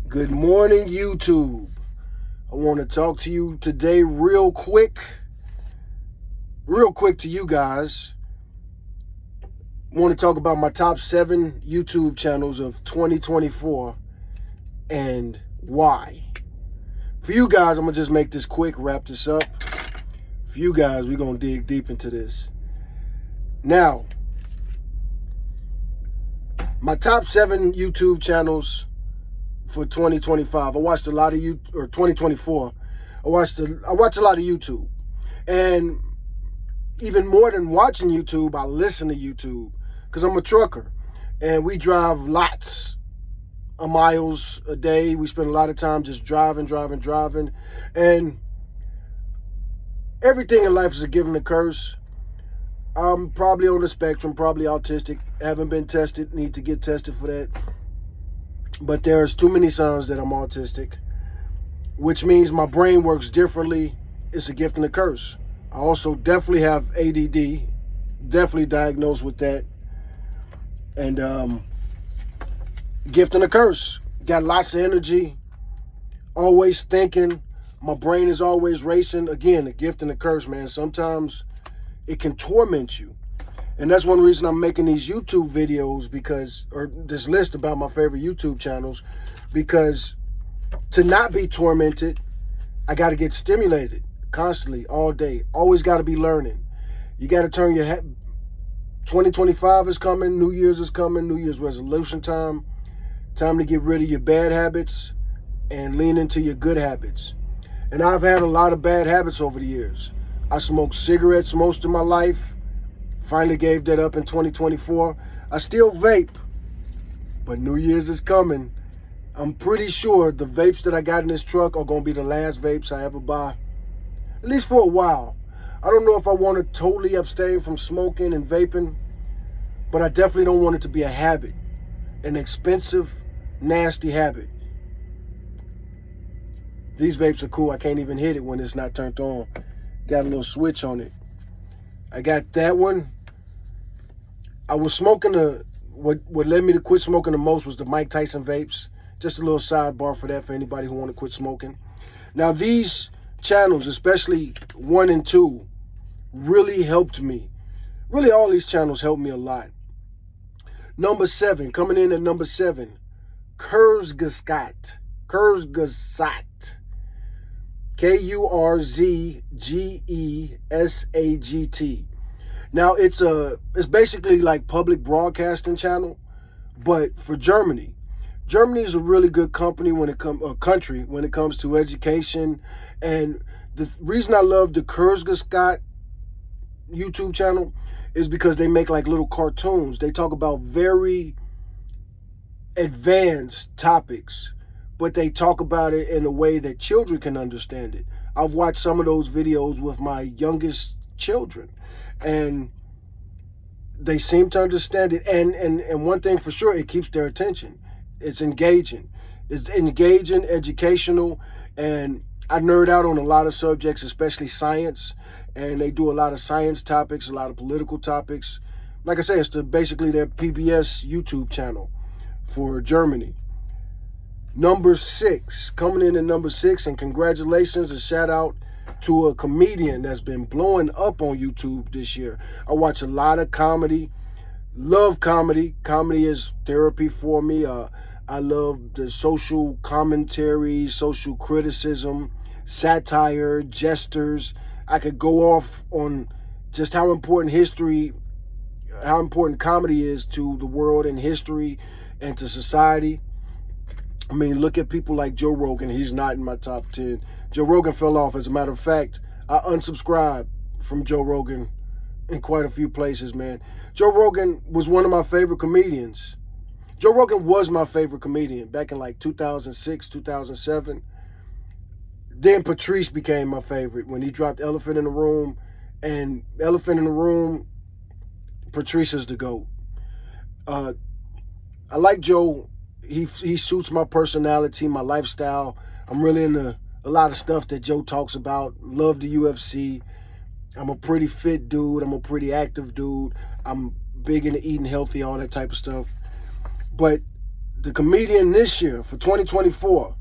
Good morning, YouTube. I want to talk to you today real quick to you guys. I want to talk about my top 7 YouTube channels of 2024 and why. For you guys, I'm going to just make this quick, wrap this up. For you guys, we're going to dig deep into this. Now, my top 7 YouTube channels for 2025. I watched a lot of 2024. I watch a lot of YouTube. And even more than watching YouTube, I listen to YouTube because I'm a trucker and we drive lots of miles a day. We spend a lot of time just driving. And everything in life is a gift and a curse. I'm probably on the spectrum, probably autistic, haven't been tested, need to get tested for that. But there's too many signs that I'm autistic, which means my brain works differently. It's a gift and a curse. I also definitely have ADD, definitely diagnosed with that. And gift and a curse. Got lots of energy, always thinking. My brain is always racing. Again, a gift and a curse, man. Sometimes it can torment you. And that's one reason I'm making these YouTube videos or this list about my favorite YouTube channels, because to not be tormented, I got to get stimulated constantly, all day. Always got to be learning. You got to turn your head. 2025 is coming. New Year's is coming. New Year's resolution time. Time to get rid of your bad habits and lean into your good habits. And I've had a lot of bad habits over the years. I smoked cigarettes most of my life. Finally gave that up in 2024. I still vape, but New Year's is coming. I'm pretty sure the vapes that I got in this truck are going to be the last vapes I ever buy, at least for a while. I don't know if I want to totally abstain from smoking and vaping, but I definitely don't want it to be a habit, an expensive, nasty habit. These vapes are cool. I can't even hit it when it's not turned on. Got a little switch on it. I got that one. I was smoking what led me to quit smoking the most was the Mike Tyson vapes. Just a little sidebar for that for anybody who want to quit smoking. Now these channels, especially 1 and 2, really helped me. Really all these channels helped me a lot. Number 7, coming in at number 7, Kurzgesagt. Kurzgesagt. Now it's basically like public broadcasting channel, but for Germany. Germany is a really good country when it comes to education. And the reason I love the Kurzgesagt YouTube channel is because they make like little cartoons. They talk about very advanced topics, but they talk about it in a way that children can understand it. I've watched some of those videos with my youngest children, and they seem to understand it. And one thing for sure, it keeps their attention. It's engaging. It's engaging, educational, and I nerd out on a lot of subjects, especially science, and they do a lot of science topics, a lot of political topics. Like I say, it's basically their PBS YouTube channel for Germany. Number 6, coming in at number 6, and congratulations, a shout out to a comedian that's been blowing up on YouTube this year. I watch a lot of comedy, love comedy. Comedy is therapy for me. I love the social commentary, social criticism, satire, jesters. I could go off on just how important comedy is to the world and history and to society. I mean, look at people like Joe Rogan. He's not in my top 10. Joe Rogan fell off. As a matter of fact, I unsubscribed from Joe Rogan in quite a few places, man. Joe Rogan was one of my favorite comedians. Joe Rogan was my favorite comedian back in like 2006, 2007. Then Patrice became my favorite when he dropped Elephant in the Room. And Elephant in the Room, Patrice is the GOAT. I like Joe. He suits my personality, my lifestyle. I'm really into a lot of stuff that Joe talks about. Love the UFC. I'm a pretty fit dude. I'm a pretty active dude. I'm big into eating healthy, all that type of stuff. But the comedian this year for 2024.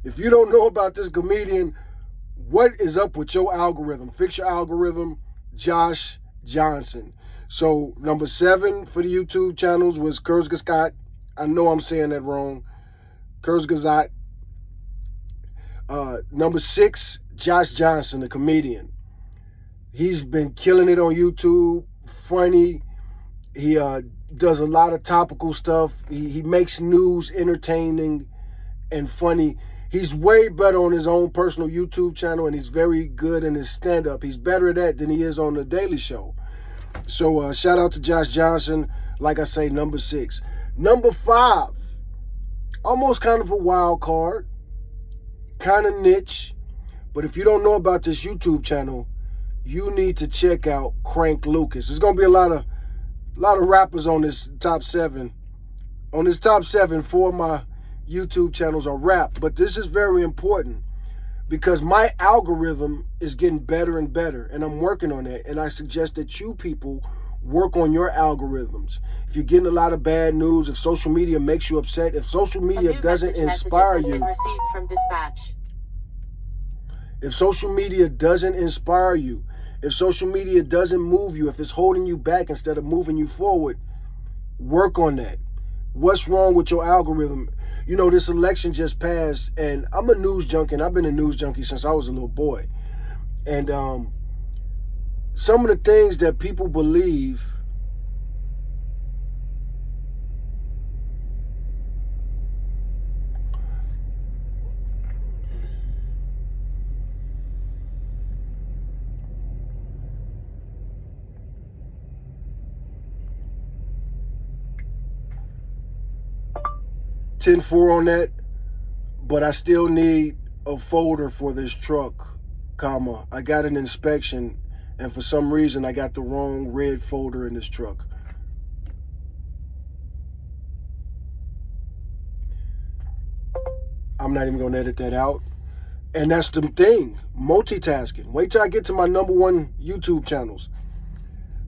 If you don't know about this comedian, what is up with your algorithm? Fix your algorithm, Josh Johnson. So number 7 for the YouTube channels was Kurzgesagt. I know I'm saying that wrong. Kurzgesagt. Number 6, Josh Johnson, the comedian. He's been killing it on YouTube. Funny. He does a lot of topical stuff. He makes news entertaining and funny. He's way better on his own personal YouTube channel, and he's very good in his stand-up. He's better at that than he is on The Daily Show. So shout out to Josh Johnson. Like I say, number 6. Number 5, almost kind of a wild card, kind of niche. But if you don't know about this YouTube channel, you need to check out Crank Lucas. There's going to be a lot of rappers on this top 7. On this top 7, 4 of my YouTube channels are rap. But this is very important because my algorithm is getting better and better, and I'm working on that. And I suggest that you people work on your algorithms. If you're getting a lot of bad news, if social media makes you upset, if social media doesn't inspire you, if social media doesn't inspire you, if social media doesn't move you, if it's holding you back instead of moving you forward, work on that. What's wrong with your algorithm? You know, this election just passed, and I'm a news junkie, and I've been a news junkie since I was a little boy. And some of the things that people believe (10-4) on that, but I still need a folder for this truck, comma. I got an inspection, and for some reason I got the wrong red folder in this truck. I'm not even gonna edit that out. And that's the thing, multitasking. Wait till I get to my number 1 YouTube channels.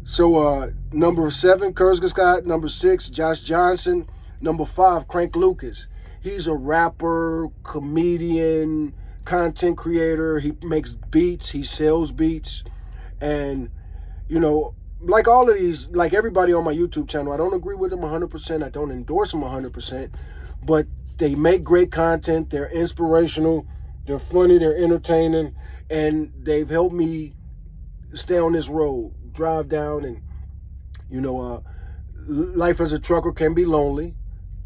So number 7, Kurzgesagt. Number 6, Josh Johnson. Number 5, Crank Lucas. He's a rapper, comedian, content creator. He makes beats. He sells beats. And, you know, like all of these, like everybody on my YouTube channel, I don't agree with them 100%. I don't endorse them 100%. But they make great content. They're inspirational. They're funny. They're entertaining. And they've helped me stay on this road, drive down. And, you know, life as a trucker can be lonely.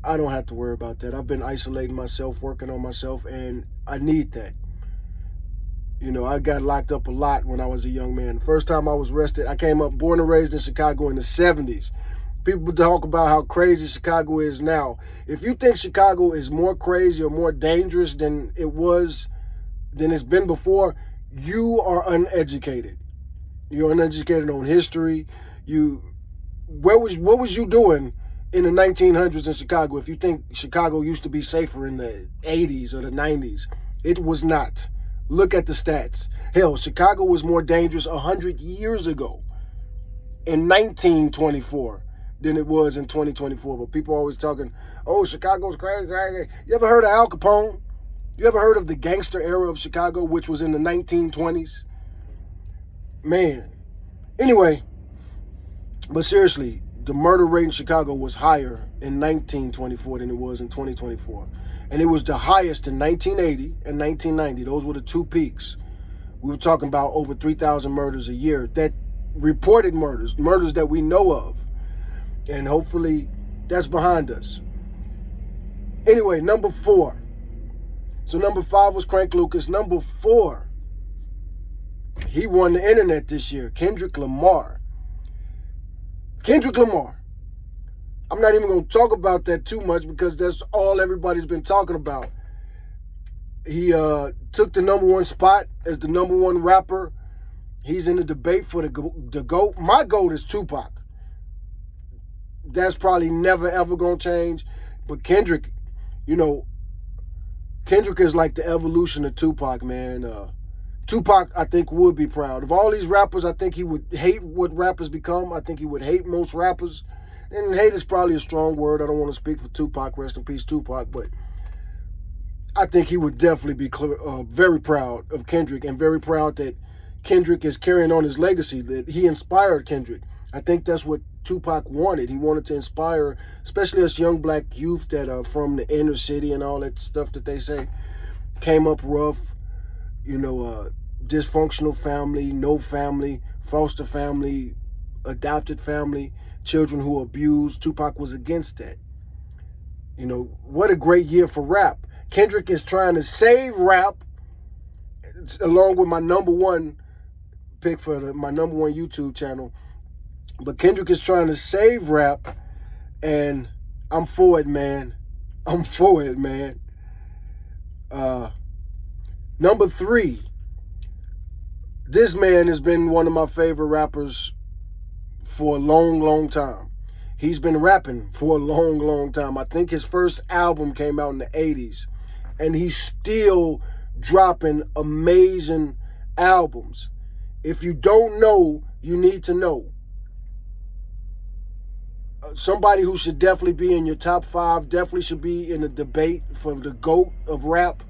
I don't have to worry about that. I've been isolating myself, working on myself, and I need that. You know, I got locked up a lot when I was a young man. The first time I was arrested, I came up born and raised in Chicago in the 70s. People talk about how crazy Chicago is now. If you think Chicago is more crazy or more dangerous than it's been before, you are uneducated. You're uneducated on history. What was you doing in the 1900s in Chicago if you think Chicago used to be safer in the 80s or the 90s? It was not. Look at the stats. Hell, Chicago was more dangerous 100 years ago in 1924 than it was in 2024. But people are always talking, oh, Chicago's crazy. You ever heard of Al Capone? You ever heard of the gangster era of Chicago, which was in the 1920s? Man. Anyway, but seriously, the murder rate in Chicago was higher in 1924 than it was in 2024. And it was the highest in 1980 and 1990. Those were the 2 peaks. We were talking about over 3,000 murders a year. That reported murders that we know of. And hopefully that's behind us. Anyway, number 4. So number 5 was Crank Lucas. Number 4, he won the internet this year, Kendrick Lamar. Kendrick Lamar. I'm not even going to talk about that too much because that's all everybody's been talking about. He took the number 1 spot as the number 1 rapper. He's in the debate for the GOAT. My GOAT is Tupac. That's probably never, ever going to change. But Kendrick, you know, Kendrick is like the evolution of Tupac, man. Tupac, I think, would be proud. Of all these rappers, I think he would hate what rappers become. I think he would hate most rappers. and hate is probably a strong word. I don't want to speak for Tupac, rest in peace Tupac, but I think he would definitely be very proud of Kendrick, and very proud that Kendrick is carrying on his legacy, that he inspired Kendrick. I think that's what Tupac wanted. He wanted to inspire, especially us young black youth that are from the inner city and all that stuff that they say, came up rough, dysfunctional family, no family, foster family, adopted family, children who abused. Tupac was against that. What a great year for rap. Kendrick is trying to save rap, along with my number one pick for my number one YouTube channel. But Kendrick is trying to save rap, and I'm for it, man. I'm for it, man. Number 3, this man has been one of my favorite rappers for a long, long time. He's been rapping for a long, long time. I think his first album came out in the 80s, and he's still dropping amazing albums. If you don't know, you need to know. Somebody who should definitely be in your top 5, definitely should be in a debate for the GOAT of rap,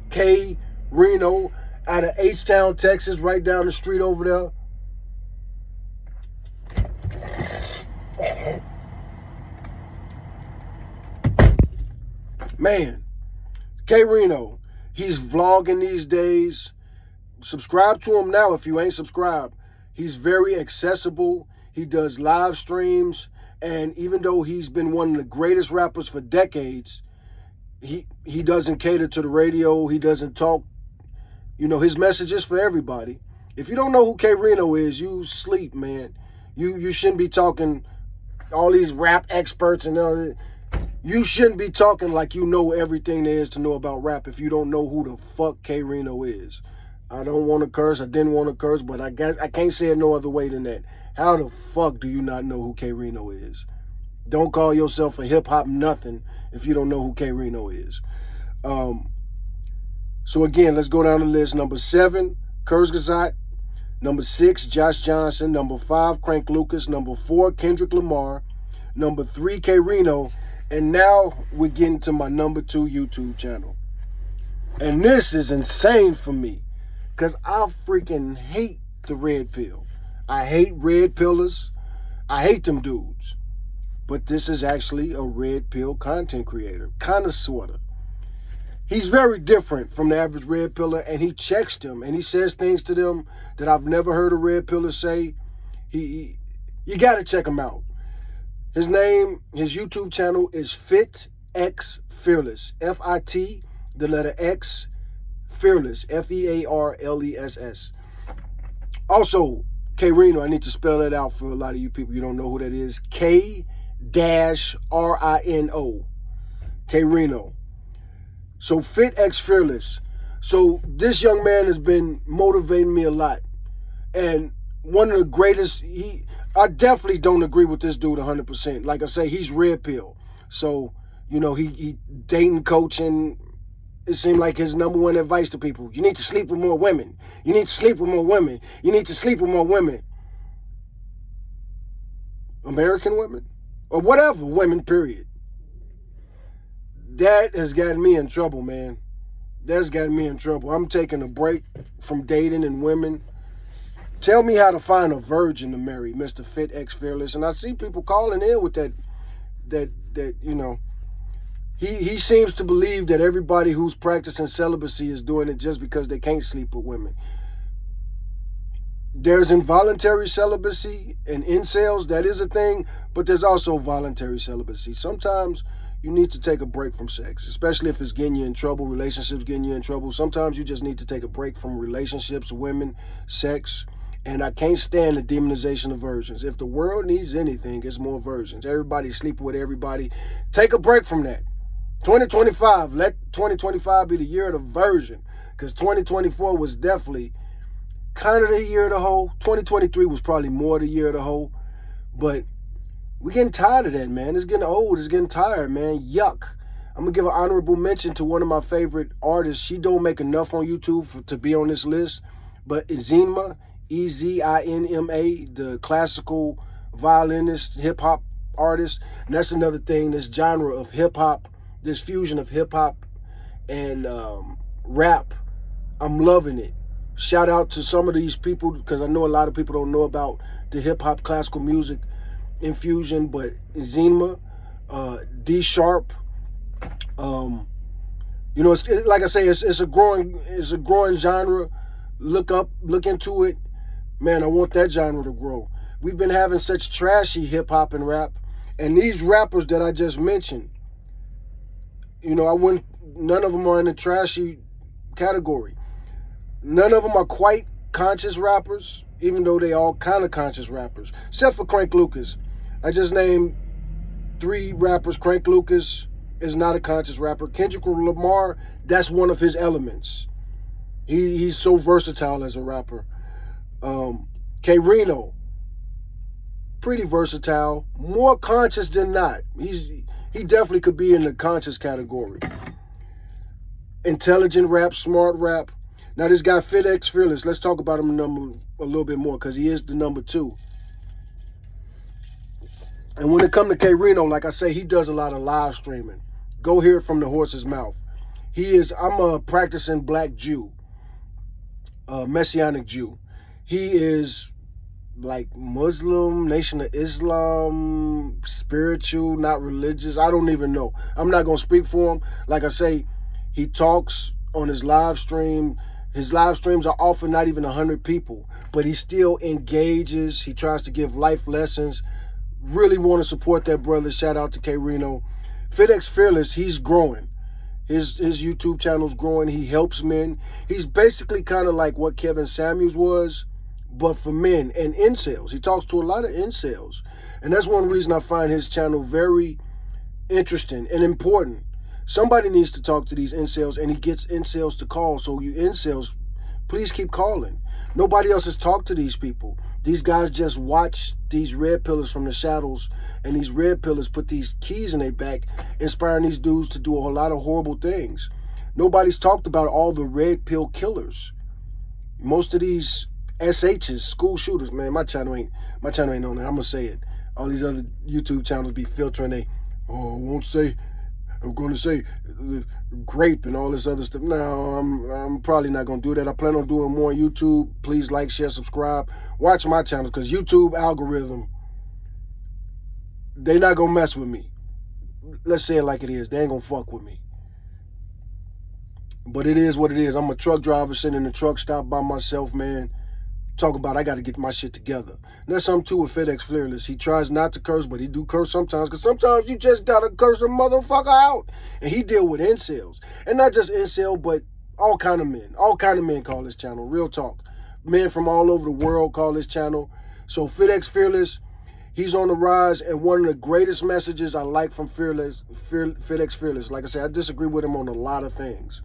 K. Reno, out of H-Town, Texas, right down the street over there. Man, K. Reno, he's vlogging these days. Subscribe to him now if you ain't subscribed. He's very accessible. He does live streams. And even though he's been one of the greatest rappers for decades, he doesn't cater to the radio. He doesn't talk. His message is for everybody. If you don't know who K. Reno is, you sleep, man. You shouldn't be talking all these rap experts and all that. You shouldn't be talking like you know everything there is to know about rap if you don't know who the fuck K. Reno is. I don't want to curse. I didn't want to curse, but I guess I can't say it no other way than that. How the fuck do you not know who K. Reno is? Don't call yourself a hip-hop nothing if you don't know who K. Reno is. So again, let's go down the list. Number 7, Kurzgesagt. Number 6, Josh Johnson. Number 5, Crank Lucas. Number 4, Kendrick Lamar. Number 3, K. Reno. And now we're getting to my number 2 YouTube channel. And this is insane for me, because I freaking hate the red pill. I hate red pillers. I hate them dudes. But this is actually a red pill content creator. Kind of, sort of. He's very different from the average red pillar, and he checks them, and he says things to them that I've never heard a red pillar say. You got to check him out. His YouTube channel is Fit X Fearless. F-I-T, the letter X, Fearless. F-E-A-R-L-E-S-S. Also, K. Reno, I need to spell that out for a lot of you people. You don't know who that is. K-R-I-N-O. K. Reno. So Fit X Fearless. So this young man has been motivating me a lot. And one of the greatest, I definitely don't agree with this dude 100%. Like I say, he's red pill. So, he dating, coaching. It seemed like his number one advice to people: you need to sleep with more women. You need to sleep with more women. You need to sleep with more women. American women? Or whatever, women, period. That has gotten me in trouble, man. That's gotten me in trouble. I'm taking a break from dating and women. Tell me how to find a virgin to marry, Mr. Fit X Fearless. And I see people calling in with that He seems to believe that everybody who's practicing celibacy is doing it just because they can't sleep with women. There's involuntary celibacy and incels, that is a thing, but there's also voluntary celibacy. Sometimes you need to take a break from sex, especially if it's getting you in trouble, relationships getting you in trouble. Sometimes you just need to take a break from relationships, women, sex. And I can't stand the demonization of virgins. If the world needs anything, it's more virgins. Everybody's sleeping with everybody. Take a break from that. 2025, let 2025 be the year of the virgin, because 2024 was definitely kind of the year of the hoe. 2023 was probably more the year of the hoe. But we're getting tired of that, man. It's getting old. It's getting tired, man. Yuck. I'm going to give an honorable mention to one of my favorite artists. She don't make enough on YouTube to be on this list. But Ezinma, E-Z-I-N-M-A, the classical violinist, hip-hop artists. And that's another thing, this genre of hip-hop, this fusion of hip-hop and rap. I'm loving it. Shout out to some of these people, because I know a lot of people don't know about the hip-hop classical music infusion, but Zima, D Sharp, you know, like I say, it's a growing genre. Look into it, man. I want that genre to grow. We've been having such trashy hip hop and rap, and these rappers that I just mentioned, you know, none of them are in the trashy category. None of them are quite conscious rappers, even though they all kind of conscious rappers, except for Crank Lucas. I just named 3 rappers. Crank Lucas is not a conscious rapper. Kendrick Lamar, that's one of his elements. He's so versatile as a rapper. K-Rino, pretty versatile, more conscious than not. He definitely could be in the conscious category. Intelligent rap, smart rap. Now this guy FitX Fearless, let's talk about him a little bit more, because he is the number 2. And when it comes to K-Rino, like I say, he does a lot of live streaming. Go hear it from the horse's mouth. I'm a practicing black Jew, Messianic Jew. He is like Muslim, Nation of Islam, spiritual, not religious. I don't even know. I'm not going to speak for him. Like I say, he talks on his live stream. His live streams are often not even 100 people, but he still engages. He tries to give life lessons. Really want to support that brother. Shout out to K-Rino. FitX Fearless, he's growing. His YouTube channel's growing. He helps men. He's basically kind of like what Kevin Samuels was, but for men and incels. He talks to a lot of incels. And that's one reason I find his channel very interesting and important. Somebody needs to talk to these incels, and he gets incels to call. So you incels, please keep calling. Nobody else has talked to these people. These guys just watch these red pillars from the shadows, and these red pillars put these keys in their back, inspiring these dudes to do a whole lot of horrible things. Nobody's talked about all the red pill killers. Most of these SHs, school shooters, man, my channel ain't on that. I'm gonna say it. All these other YouTube channels be filtering I'm going to say grape and all this other stuff. No, I'm probably not going to do that. I plan on doing more on YouTube. Please like, share, subscribe. Watch my channel, because YouTube algorithm, they not going to mess with me. Let's say it like it is. They ain't going to fuck with me. But it is what it is. I'm a truck driver sitting in the truck stop by myself, man. Talk about I got to get my shit together. And that's something too with FitX Fearless. He tries not to curse, but he do curse sometimes, because sometimes you just got to curse a motherfucker out. And he deal with incels. And not just incel, but all kind of men. All kind of men call this channel. Real talk. Men from all over the world call this channel. So FitX Fearless, he's on the rise. And one of the greatest messages I like from FitX Fearless, like I said, I disagree with him on a lot of things.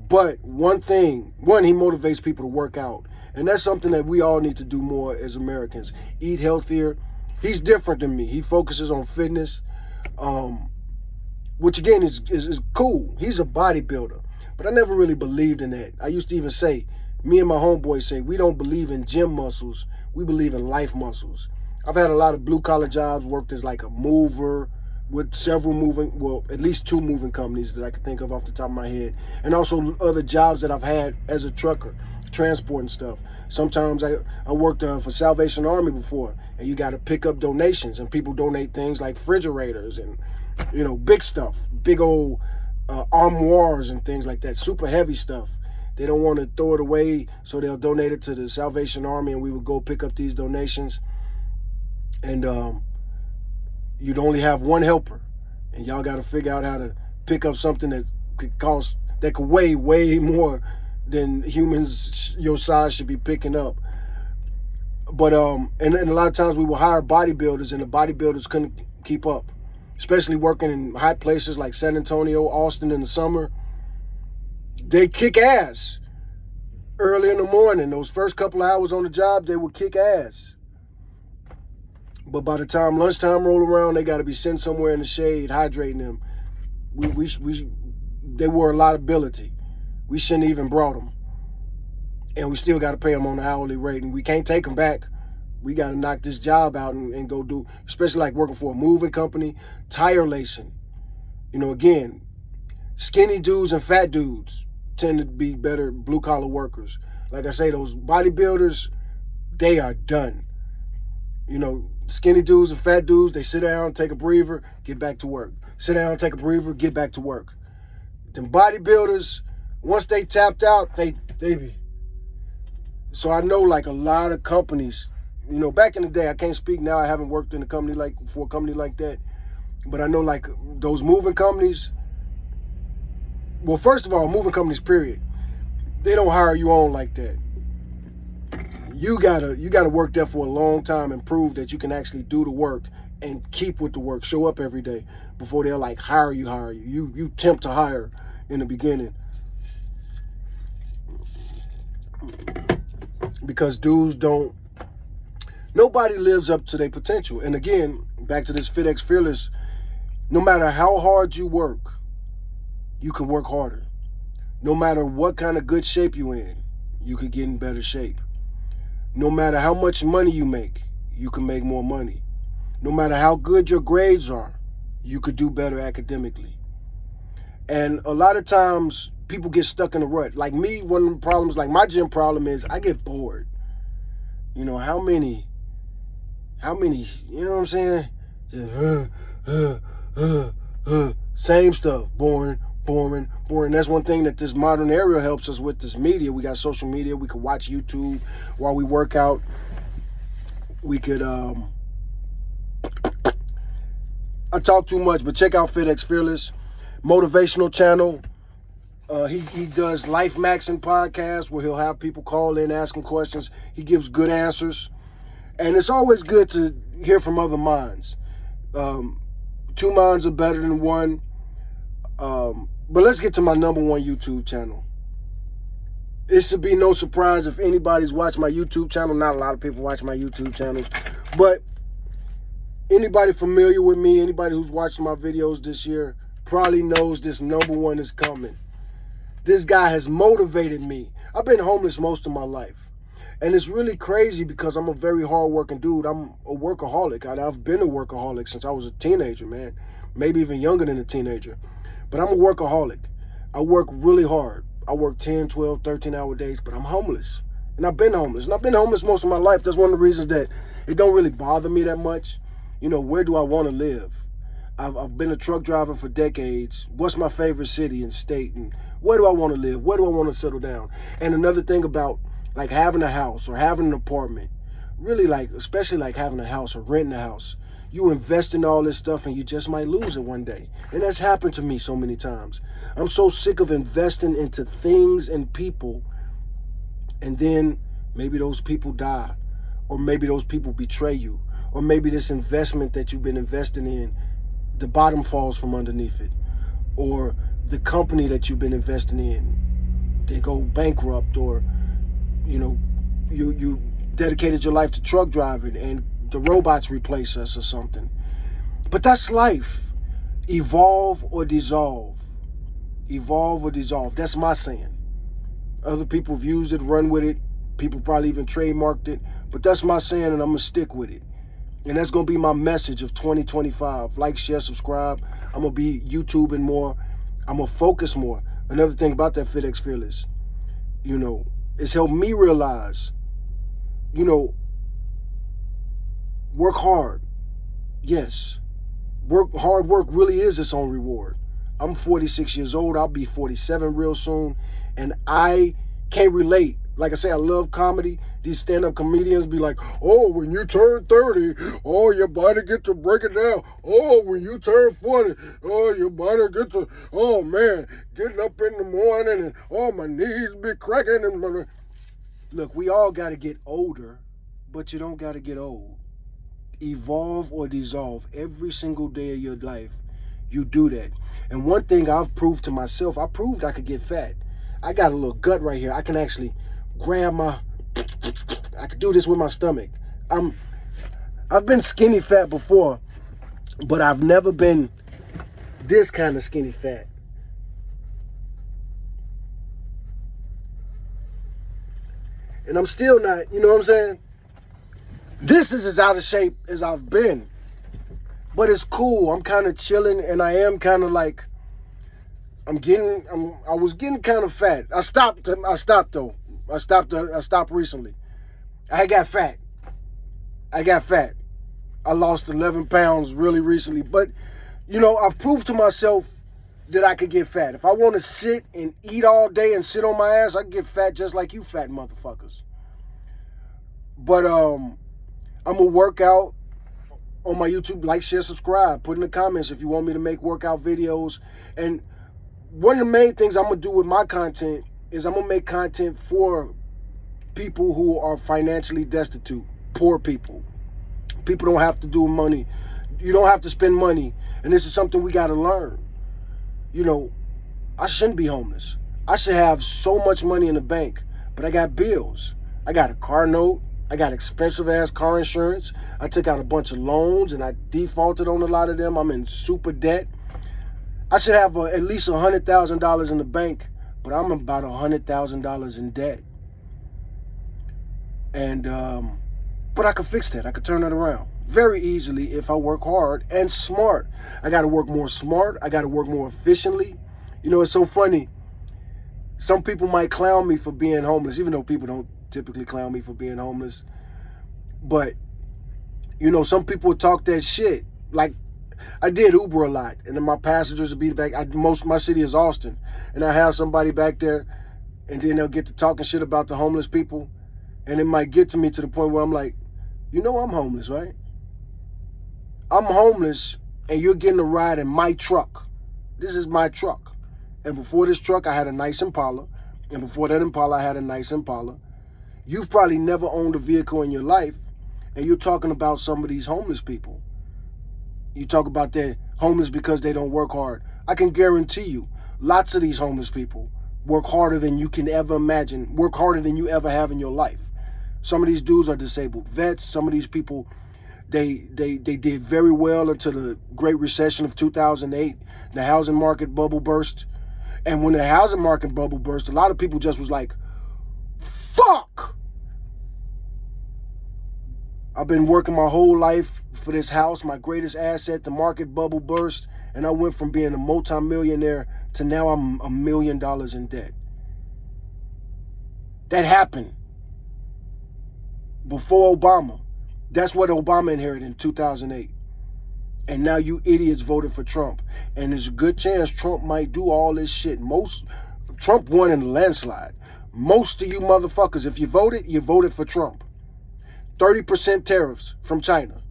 But he motivates people to work out. And that's something that we all need to do more as Americans. Eat healthier. He's different than me. He focuses on fitness, which again is cool. He's a bodybuilder. But I never really believed in that. I used to even say, me and my homeboys say, we don't believe in gym muscles. We believe in life muscles. I've had a lot of blue-collar jobs, worked as like a mover with several at least 2 moving companies that I can think of off the top of my head. And also other jobs that I've had as a trucker, transporting stuff. Sometimes I worked for Salvation Army before, and you got to pick up donations, and people donate things like refrigerators and, you know, big stuff, big old armoires and things like that, super heavy stuff. They don't want to throw it away, so they'll donate it to the Salvation Army, and we would go pick up these donations. And you'd only have one helper, and y'all got to figure out how to pick up something that could weigh way more than humans your size should be picking up. But and a lot of times we will hire bodybuilders, and the bodybuilders couldn't keep up, especially working in hot places like San Antonio, Austin in the summer. They kick ass early in the morning. Those first couple of hours on the job, they would kick ass. But by the time lunchtime roll around, they got to be sent somewhere in the shade, hydrating them. They were a liability. We shouldn't even brought them. And we still got to pay them on the hourly rate. And we can't take them back. We got to knock this job out and go do, especially like working for a moving company, tire lacing. You know, again, skinny dudes and fat dudes tend to be better blue-collar workers. Like I say, those bodybuilders, they are done. You know, skinny dudes and fat dudes, they sit down, take a breather, get back to work. Sit down, take a breather, get back to work. Them bodybuilders, once they tapped out, they be. So I know like a lot of companies, you know, back in the day, I can't speak now, I haven't worked in a company like, for a company like that. But I know like those moving companies, well, first of all, moving companies, period, they don't hire you on like that. You gotta work there for a long time and prove that you can actually do the work and keep with the work, show up every day before they'll like hire you. You tempt to hire in the beginning. Because dudes don't, nobody lives up to their potential. And again, back to this FitX Fearless, no matter how hard you work, you can work harder. No matter what kind of good shape you're in, you can get in better shape. No matter how much money you make, you can make more money. No matter how good your grades are, you could do better academically. And a lot of times, people get stuck in a rut. Like me, one of the problems, like my gym problem is I get bored. You know, how many, you know what I'm saying? Just, same stuff, boring. That's one thing that this modern era helps us with, this media. We got social media. We could watch YouTube while we work out. We could, I talk too much, but check out FitX Fearless, motivational channel. He does Life Maxing podcast where he'll have people call in, asking questions. He gives good answers. And it's always good to hear from other minds. Two minds are better than one. But let's get to my number one YouTube channel. It should be no surprise if anybody's watched my YouTube channel. Not a lot of people watch my YouTube channels. But anybody familiar with me, anybody who's watched my videos this year, probably knows this number one is coming. This guy has motivated me. I've been homeless most of my life. And it's really crazy because I'm a very hard-working dude. I'm a workaholic. I've been a workaholic since I was a teenager, man. Maybe even younger than a teenager. But I'm a workaholic. I work really hard. I work 10, 12, 13-hour days, but I'm homeless. And I've been homeless. And I've been homeless most of my life. That's one of the reasons that it don't really bother me that much. You know, where do I want to live? I've been a truck driver for decades. What's my favorite city and state? And where do I want to live? Where do I want to settle down? And another thing about like having a house or having an apartment, really like, especially like having a house or renting a house, you invest in all this stuff and you just might lose it one day. And that's happened to me so many times. I'm so sick of investing into things and people, and then maybe those people die, or maybe those people betray you, or maybe this investment that you've been investing in, the bottom falls from underneath it, or the company that you've been investing in, they go bankrupt, or you know, you dedicated your life to truck driving and the robots replace us or something. But that's life. Evolve or dissolve. Evolve or dissolve. That's my saying. Other people have used it, run with it. People probably even trademarked it. But that's my saying, and I'm going to stick with it. And that's going to be my message of 2025. Like, share, subscribe. I'm going to be YouTubing more. I'm going to focus more. Another thing about that FitX Fearless, you know, it's helped me realize, you know, work hard. Yes. Hard work really is its own reward. I'm 46 years old. I'll be 47 real soon. And I can't relate. Like I say, I love comedy. These stand-up comedians be like, oh, when you turn 30, oh, your body get to break it down. Oh, when you turn 40, oh, your body get to, oh, man, getting up in the morning and, oh, my knees be cracking. And look, we all got to get older, but you don't got to get old. Evolve or dissolve every single day of your life. You do that. And one thing I've proved to myself, I proved I could get fat. I got a little gut right here. I can actually grab I could do this with my stomach. I've been skinny fat before, but I've never been this kind of skinny fat. And I'm still not, you know what I'm saying? This is as out of shape as I've been. But it's cool. I'm kind of chilling, and I am kind of like, I was getting kind of fat. I stopped though. I stopped recently. I got fat. I lost 11 pounds really recently. But, I've proved to myself that I could get fat. If I want to sit and eat all day and sit on my ass, I can get fat just like you fat motherfuckers. But I'm going to work out on my YouTube. Like, share, subscribe. Put in the comments if you want me to make workout videos. And one of the main things I'm going to do with my content is I'm going to make content for people who are financially destitute, poor people. People don't have to do money. You don't have to spend money. And this is something we got to learn. I shouldn't be homeless. I should have so much money in the bank, but I got bills. I got a car note. I got expensive ass car insurance. I took out a bunch of loans and I defaulted on a lot of them. I'm in super debt. I should have at least $100,000 in the bank, but I'm about $100,000 in debt. And, but I could fix that. I could turn that around very easily if I work hard and smart. I got to work more smart. I got to work more efficiently. It's so funny. Some people might clown me for being homeless, even though people don't typically clown me for being homeless. But, some people talk that shit. Like, I did Uber a lot, and then my passengers would be back. My city is Austin, and I have somebody back there, and then they'll get to talking shit about the homeless people, and it might get to me to the point where I'm like, I'm homeless, right? I'm homeless, and you're getting a ride in my truck. This is my truck. And before this truck, I had a nice Impala, and before that Impala, I had a nice Impala. You've probably never owned a vehicle in your life, and you're talking about some of these homeless people. You talk about they're homeless because they don't work hard. I can guarantee you, lots of these homeless people work harder than you can ever imagine, work harder than you ever have in your life. Some of these dudes are disabled vets. Some of these people, they did very well until the Great Recession of 2008. The housing market bubble burst. And when the housing market bubble burst, a lot of people just was like, fuck! I've been working my whole life for this house, my greatest asset. The market bubble burst, and I went from being a multimillionaire to now I'm $1 million in debt. That happened before Obama. That's what Obama inherited in 2008. And now you idiots voted for Trump. And there's a good chance Trump might do all this shit. Trump won in a landslide. Most of you motherfuckers, if you voted for Trump. 30% tariffs from China.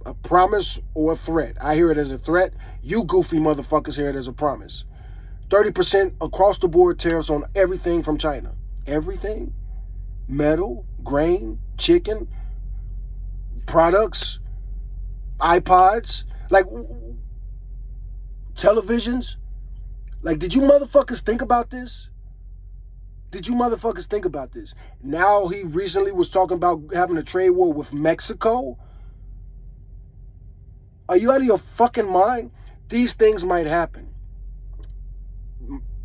A promise or a threat? I hear it as a threat. You goofy motherfuckers hear it as a promise. 30% across the board tariffs on everything from China. Everything. Metal, grain, chicken, products, iPods, like televisions. Like, did you motherfuckers think about this? Now he recently was talking about having a trade war with Mexico. Are you out of your fucking mind? These things might happen.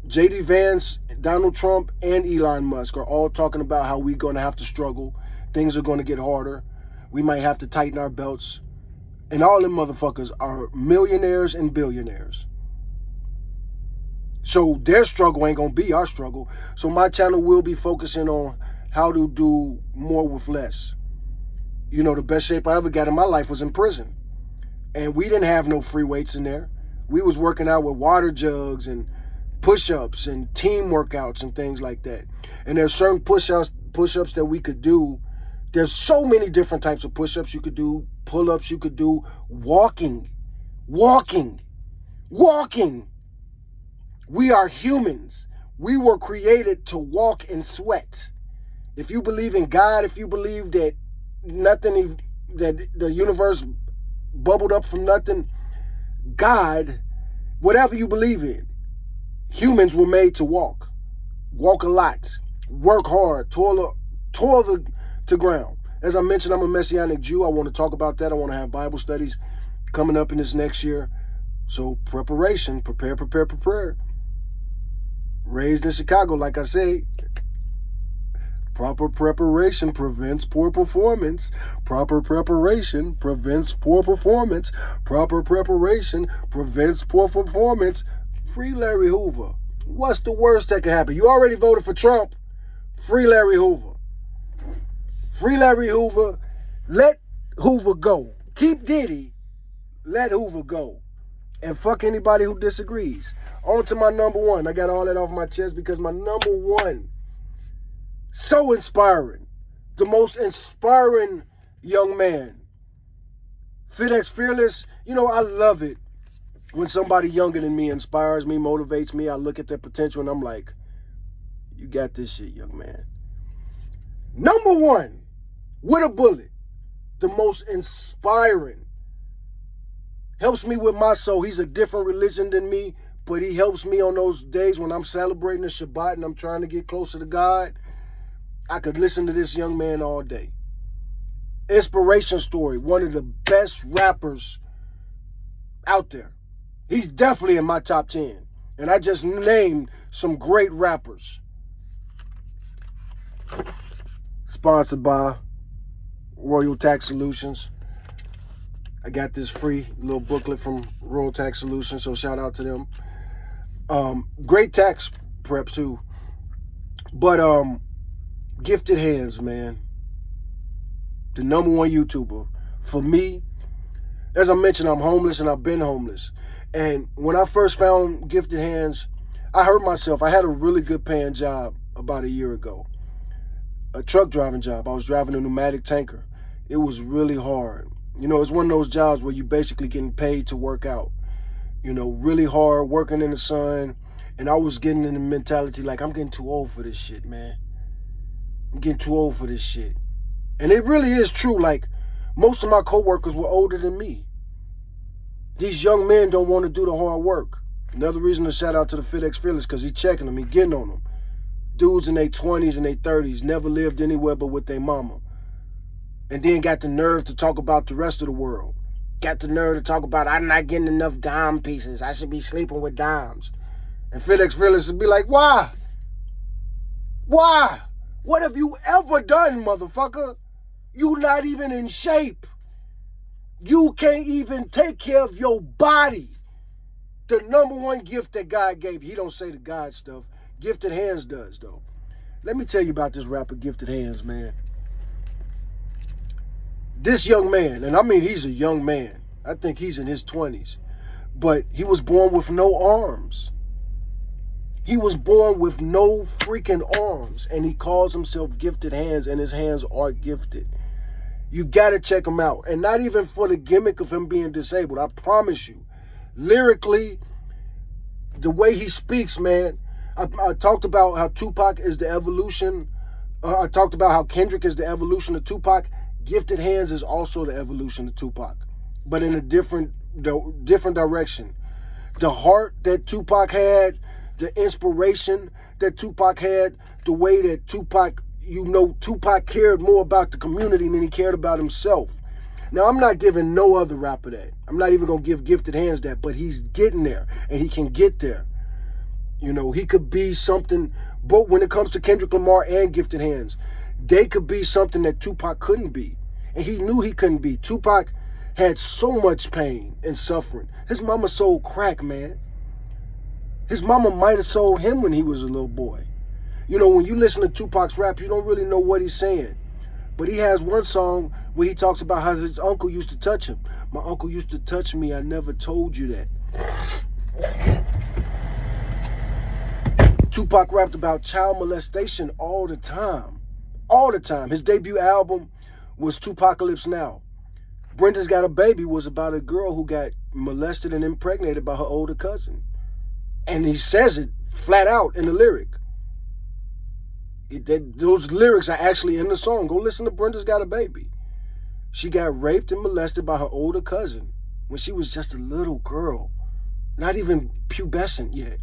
J.D. Vance, Donald Trump, and Elon Musk are all talking about how we're going to have to struggle. Things are going to get harder. We might have to tighten our belts. And all them motherfuckers are millionaires and billionaires. So their struggle ain't going to be our struggle. So my channel will be focusing on how to do more with less. The best shape I ever got in my life was in prison. And we didn't have no free weights in there. We was working out with water jugs and push-ups and team workouts and things like that. And there's certain push-ups that we could do. There's so many different types of push-ups you could do, pull-ups you could do, walking. We are humans. We were created to walk and sweat. If you believe in God, if you believe that that the universe bubbled up from nothing, God, whatever you believe in, humans were made to walk a lot, work hard, toil to ground. As I mentioned, I'm a Messianic Jew. I want to talk about that. I want to have Bible studies coming up in this next year. So preparation, prepare. Raised in Chicago, like I say. Proper preparation prevents poor performance. Proper preparation prevents poor performance. Proper preparation prevents poor performance. Free Larry Hoover. What's the worst that could happen? You already voted for Trump. Free Larry Hoover. Free Larry Hoover. Let Hoover go. Keep Diddy. Let Hoover go. And fuck anybody who disagrees. On to my number one. I got all that off my chest because my number one, so inspiring. The most inspiring young man. FitX Fearless. You know, I love it when somebody younger than me inspires me, motivates me. I look at their potential and I'm like, you got this shit, young man. Number one, with a bullet. The most inspiring. Helps me with my soul. He's a different religion than me, but he helps me on those days when I'm celebrating the Shabbat and I'm trying to get closer to God. I could listen to this young man all day. Inspiration story. One of the best rappers out there. He's definitely in my top 10. And I just named some great rappers. Sponsored by Royal Tax Solutions. I got this free little booklet from Royal Tax Solutions, so shout out to them. Great tax prep too. But Gifted Hands, man. The number one YouTuber. For me, as I mentioned, I'm homeless and I've been homeless. And when I first found Gifted Hands, I hurt myself. I had a really good paying job about a year ago. A truck driving job. I was driving a pneumatic tanker. It was really hard. You know, it's one of those jobs where you basically getting paid to work out. You know, really hard, working in the sun. And I was getting in the mentality like, I'm getting too old for this shit, man. I'm getting too old for this shit. And it really is true. Like, most of my coworkers were older than me. These young men don't want to do the hard work. Another reason to shout out to the FitX Fearless, because he's checking them, he's getting on them. Dudes in their 20s and their 30s never lived anywhere but with their mama. And then got the nerve to talk about the rest of the world. Got the nerve to talk about, I'm not getting enough dime pieces. I should be sleeping with dimes. And FitX Fearless would be like, why? Why? What have you ever done, motherfucker? You not even in shape. You can't even take care of your body. The number one gift that God gave you. He don't say the God stuff. Gifted Hands does, though. Let me tell you about this rapper, Gifted Hands, man. This young man, and I mean he's a young man. I think he's in his 20s. But he was born with no arms. He was born with no freaking arms. And he calls himself Gifted Hands, and his hands are gifted. You gotta check him out. And not even for the gimmick of him being disabled. I promise you. Lyrically, the way he speaks, man. I talked about how Tupac is the evolution. I talked about how Kendrick is the evolution of Tupac. Gifted Hands is also the evolution of Tupac, but in a different direction. The heart that Tupac had, the inspiration that Tupac had, the way that Tupac cared more about the community than he cared about himself. Now, I'm not giving no other rapper that. I'm not even going to give Gifted Hands that, but he's getting there, and he can get there. You know, he could be something, but when it comes to Kendrick Lamar and Gifted Hands, they could be something that Tupac couldn't be. And he knew he couldn't be. Tupac had so much pain and suffering. His mama sold crack, man. His mama might have sold him when he was a little boy. You know, when you listen to Tupac's rap, you don't really know what he's saying. But he has one song where he talks about how his uncle used to touch him. My uncle used to touch me. I never told you that. Tupac rapped about child molestation all the time. All the time. His debut album was Tupacalypse Now. Brenda's Got a Baby was about a girl who got molested and impregnated by her older cousin. And he says it flat out in the lyric. Those lyrics are actually in the song. Go listen to Brenda's Got a Baby. She got raped and molested by her older cousin when she was just a little girl. Not even pubescent yet.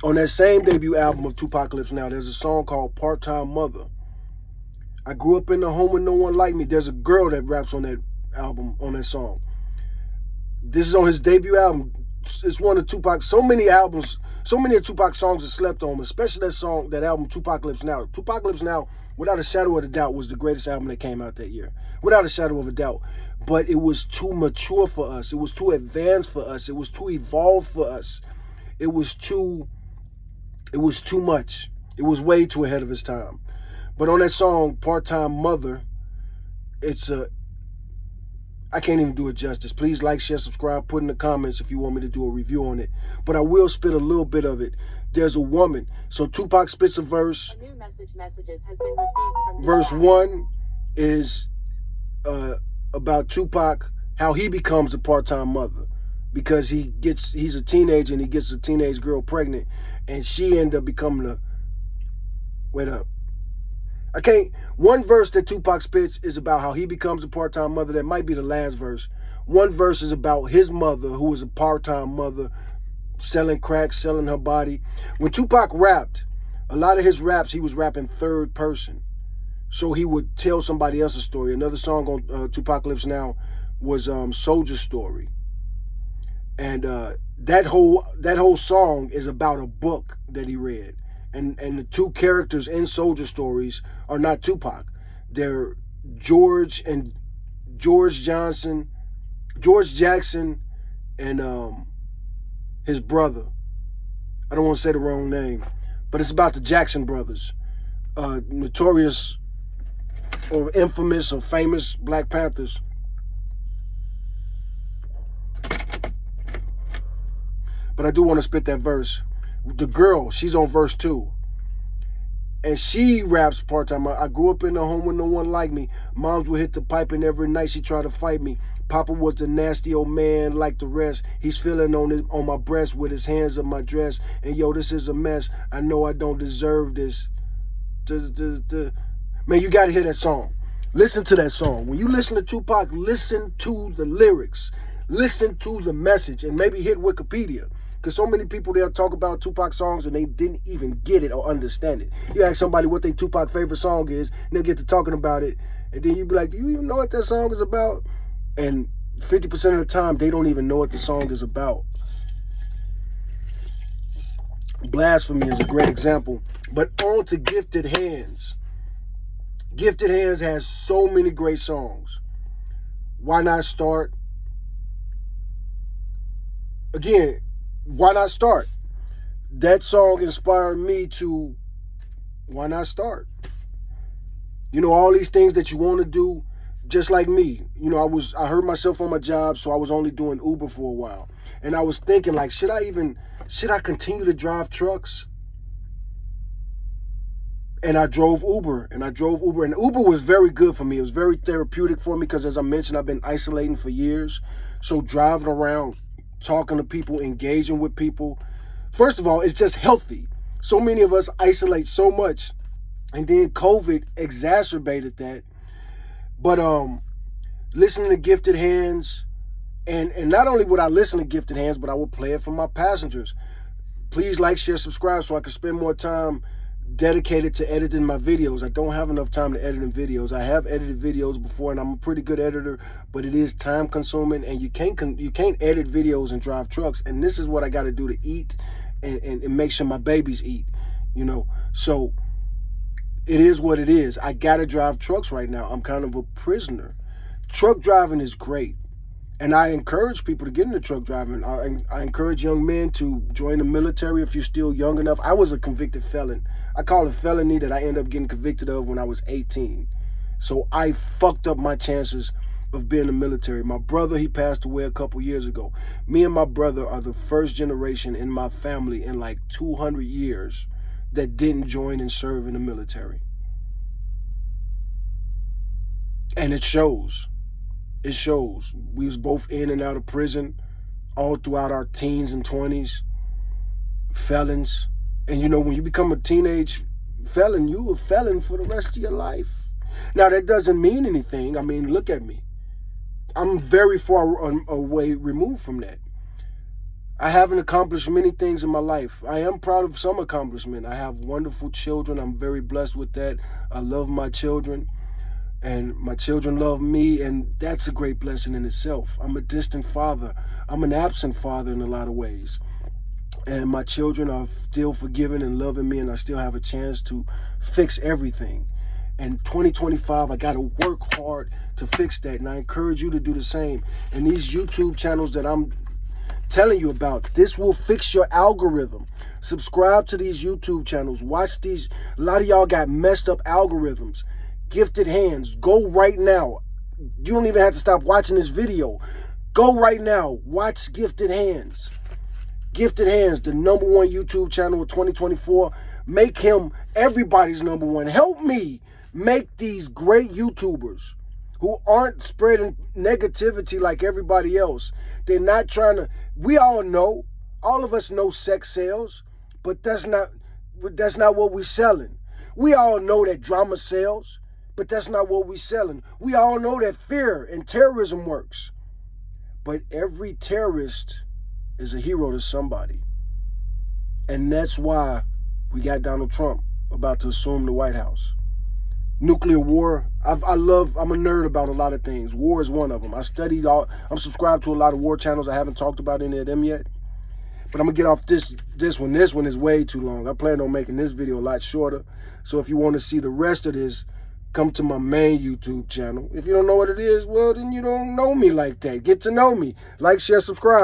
On that same debut album of Tupacalypse Now, there's a song called Part-Time Mother. I grew up in a home with no one like me. There's a girl that raps on that album, on that song. This is on his debut album. It's one of Tupac's, so many albums So many of Tupac's songs are slept on, especially that album, Tupac Lives Now. Tupac Lives Now, without a shadow of a doubt, was the greatest album that came out that year. Without a shadow of a doubt. But it was too mature for us. It was too advanced for us. It was too evolved for us. It was too much. It was way too ahead of its time. But on that song, Part-Time Mother, I can't even do it justice. Please like, share, subscribe, put in the comments if you want me to do a review on it. But I will spit a little bit of it. There's a woman. So Tupac spits a verse. A new messages has been received from verse 1 is about Tupac, how he becomes a part-time mother. Because he's a teenager and he gets a teenage girl pregnant. And she ended up becoming wait up. One verse that Tupac spits is about how he becomes a part-time mother. That might be the last verse. One verse is about his mother, who was a part-time mother, selling crack, selling her body. When Tupac rapped, a lot of his raps, he was rapping third person. So he would tell somebody else's story. Another song on Tupac Lives Now was Soldier Story. And that whole song is about a book that he read. And the two characters in Soldier Stories are not Tupac. They're George Jackson, and his brother. I don't want to say the wrong name, but it's about the Jackson brothers, notorious or infamous or famous Black Panthers. But I do want to spit that verse. The girl, she's on verse 2. And she raps part-time. I grew up in a home with no one like me. Moms would hit the pipe and every night she tried to fight me. Papa was the nasty old man like the rest. He's feeling on my breast with his hands up my dress. And yo, this is a mess. I know I don't deserve this. Man, you got to hear that song. Listen to that song. When you listen to Tupac, listen to the lyrics. Listen to the message and maybe hit Wikipedia. Because so many people there talk about Tupac songs and they didn't even get it or understand it. You ask somebody what their Tupac favorite song is, and they'll get to talking about it. And then you be like, do you even know what that song is about? And 50% of the time, they don't even know what the song is about. Blasphemy is a great example. But on to Gifted Hands. Gifted Hands has so many great songs. Why Not Start? Again, Why Not Start? That song inspired me to why not start? You know, all these things that you want to do, just like me. You know, I hurt myself on my job, so I was only doing Uber for a while. And I was thinking, like, should I continue to drive trucks? And I drove Uber, and Uber was very good for me. It was very therapeutic for me because, as I mentioned, I've been isolating for years. So driving around, talking to people, engaging with people. First of all, it's just healthy. So many of us isolate so much, and then COVID exacerbated that. But listening to Gifted Hands, and not only would I listen to Gifted Hands, but I would play it for my passengers. Please like, share, subscribe so I can spend more time dedicated to editing my videos. I don't have enough time to edit videos. I have edited videos before, and I'm a pretty good editor, but it is time consuming, and you can't edit videos and drive trucks. And this is what I got to do to eat and make sure my babies eat, you know. So it is what it is. I got to drive trucks right now. I'm kind of a prisoner. Truck driving is great. And I encourage people to get into truck driving. I encourage young men to join the military if you're still young enough. I was a convicted felon. I call it felony that I ended up getting convicted of when I was 18. So I fucked up my chances of being in the military. My brother, he passed away a couple years ago. Me and my brother are the first generation in my family in like 200 years that didn't join and serve in the military. And it shows. It shows. We was both in and out of prison all throughout our teens and 20s. Felons. And you know, when you become a teenage felon, you a felon for the rest of your life. Now, that doesn't mean anything. I mean, look at me. I'm very far away removed from that. I haven't accomplished many things in my life. I am proud of some accomplishment. I have wonderful children. I'm very blessed with that. I love my children. And my children love me, and that's a great blessing in itself. I'm a distant father. I'm an absent father in a lot of ways. And my children are still forgiving and loving me, and I still have a chance to fix everything. And 2025, I got to work hard to fix that. And I encourage you to do the same. And these YouTube channels that I'm telling you about, this will fix your algorithm. Subscribe to these YouTube channels. Watch these. A lot of y'all got messed up algorithms. Gifted Hands. Go right now. You don't even have to stop watching this video. Go right now. Watch Gifted Hands. Gifted Hands, the #1 YouTube channel of 2024. Make him everybody's #1. Help me make these great YouTubers who aren't spreading negativity like everybody else. They're not trying to. We all know, all of us know sex sells, but that's not what we're selling. We all know that drama sells, but that's not what we're selling. We all know that fear and terrorism works, but every terrorist is a hero to somebody. And that's why we got Donald Trump about to assume the White House. Nuclear war. I'm a nerd about a lot of things. War is one of them. I'm subscribed to a lot of war channels. I haven't talked about any of them yet. But I'm going to get off this one. This one is way too long. I plan on making this video a lot shorter. So if you want to see the rest of this, come to my main YouTube channel. If you don't know what it is, well, then you don't know me like that. Get to know me. Like, share, subscribe.